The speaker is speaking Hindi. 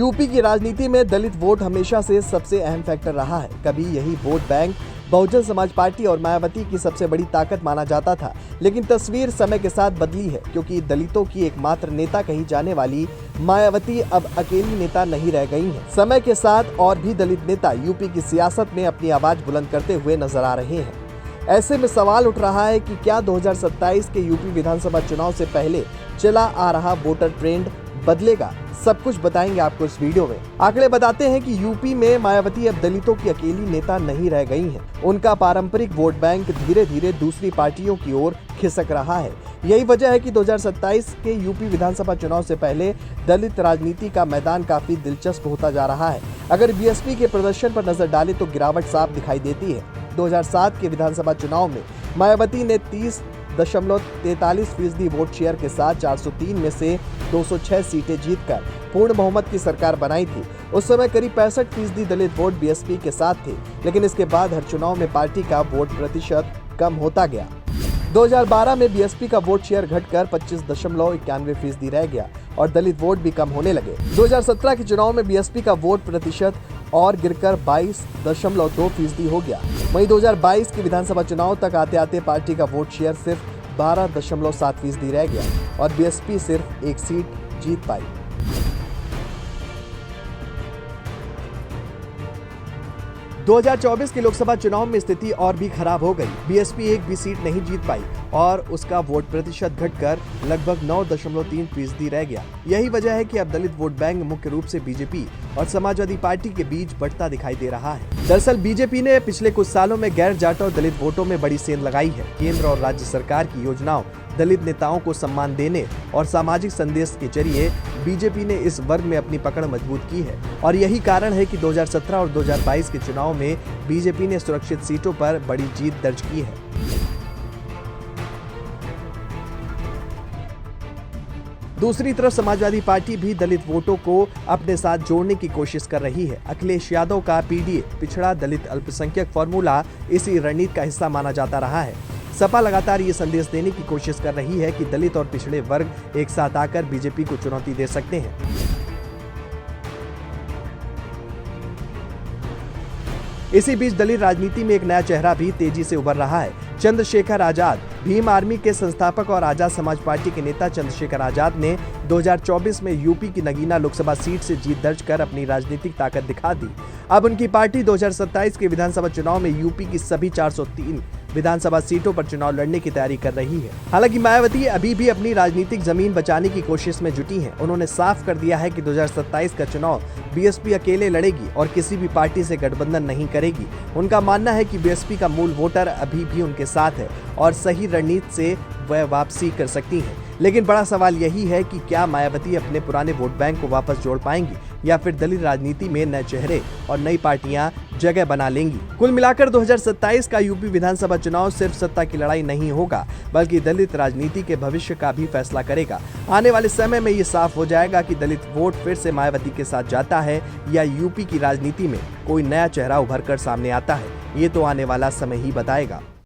यूपी की राजनीति में दलित वोट हमेशा से सबसे अहम फैक्टर रहा है। कभी यही vote bank Bahujan Samaj party और मायावती की सबसे बड़ी ताकत माना जाता था, लेकिन तस्वीर समय के साथ बदली है, क्योंकि दलितों की एकमात्र नेता कही जाने वाली मायावती अब अकेली नेता नहीं रह गई हैं। समय के साथ और भी दलित नेता यूपी की सियासत में अपनी आवाज बुलंद करते हुए नजर आ रहे हैं। ऐसे में सवाल उठ रहा है कि क्या 2027 के यूपी विधानसभा चुनाव से पहले चला आ रहा वोटर ट्रेंड बदलेगा? सब कुछ बताएंगे आपको इस वीडियो में। आंकड़े बताते हैं कि यूपी में मायावती अब दलितों की अकेली नेता नहीं रह गई हैं। उनका पारंपरिक वोट बैंक धीरे धीरे दूसरी पार्टियों की ओर खिसक रहा है। यही वजह है कि 2027 के यूपी विधानसभा चुनाव से पहले दलित राजनीति का मैदान काफी दिलचस्प होता जा रहा है। अगर बीएसपी के प्रदर्शन पर नजर डालें तो गिरावट साफ दिखाई देती है। 2007 के विधानसभा चुनाव में मायावती ने 30.43% वोट शेयर के साथ 403 में से 206 सीटें जीतकर पूर्ण बहुमत की सरकार बनाई थी। उस समय करीब 65% दलित वोट बीएसपी के साथ थे, लेकिन इसके बाद हर चुनाव में पार्टी का वोट प्रतिशत कम होता गया। 2012 में बीएसपी का वोट शेयर घटकर 25.91% रह गया और दलित वोट भी कम होने लगे। 2017 के चुनाव में बीएसपी का वोट प्रतिशत और गिरकर 22.2% हो गया। वहीं 2022 के विधानसभा चुनाव तक आते आते पार्टी का वोट शेयर सिर्फ 12.7% रह गया और बीएसपी सिर्फ एक सीट जीत पाई। दो 2024 के लोकसभा चुनाव में स्थिति और भी खराब हो गई। बीएसपी एक भी सीट नहीं जीत पाई और उसका वोट प्रतिशत घटकर लगभग 9.3% रह गया। यही वजह है कि अब दलित वोट बैंक मुख्य रूप से बीजेपी और समाजवादी पार्टी के बीच बढ़ता दिखाई दे रहा है। दरअसल बीजेपी ने पिछले कुछ सालों में गैर जाट और दलित वोटों में बड़ी सेंध लगाई है। केंद्र और राज्य सरकार की योजनाओं, दलित नेताओं को सम्मान देने और सामाजिक संदेश के जरिए बीजेपी ने इस वर्ग में अपनी पकड़ मजबूत की है और यही कारण है कि 2017 और 2022 के चुनाव में बीजेपी ने सुरक्षित सीटों पर बड़ी जीत दर्ज की है। दूसरी तरफ समाजवादी पार्टी भी दलित वोटों को अपने साथ जोड़ने की कोशिश कर रही है। अखिलेश यादव का पीडीए पिछड़ा दलित अल्पसंख्यक फॉर्मूला इसी रणनीति का हिस्सा माना जाता रहा है। सपा लगातार ये संदेश देने की कोशिश कर रही है कि दलित और पिछड़े वर्ग एक साथ आकर बीजेपी को चुनौती दे सकते हैं। इसी बीच दलित राजनीति में एक नया चेहरा भी तेजी से उभर रहा है। चंद्रशेखर आजाद, भीम आर्मी के संस्थापक और आजाद समाज पार्टी के नेता चंद्रशेखर आजाद ने 2024 में यूपी की नगीना लोकसभा सीट से जीत दर्ज कर अपनी राजनीतिक ताकत दिखा दी। अब उनकी पार्टी 2027 के विधानसभा चुनाव में यूपी की सभी 403 विधानसभा सीटों पर चुनाव लड़ने की तैयारी कर रही है। हालांकि मायावती अभी भी अपनी राजनीतिक जमीन बचाने की कोशिश में जुटी हैं। उन्होंने साफ कर दिया है कि 2027 का चुनाव बीएसपी अकेले लड़ेगी और किसी भी पार्टी से गठबंधन नहीं करेगी। उनका मानना है कि बीएसपी का मूल वोटर अभी भी उनके साथ है और सही रणनीति से वह वापसी कर सकती हैं। लेकिन बड़ा सवाल यही है कि क्या मायावती अपने पुराने वोट बैंक को वापस जोड़ पाएंगी या फिर दलित राजनीति में नए चेहरे और नई पार्टियां जगह बना लेंगी। कुल मिलाकर 2027 का यूपी विधानसभा चुनाव सिर्फ सत्ता की लड़ाई नहीं होगा, बल्कि दलित राजनीति के भविष्य का भी फैसला करेगा। आने वाले समय में ये साफ हो जाएगा कि दलित वोट फिर से मायावती के साथ जाता है या यूपी की राजनीति में कोई नया चेहरा उभर कर सामने आता है। ये तो आने वाला समय ही बताएगा।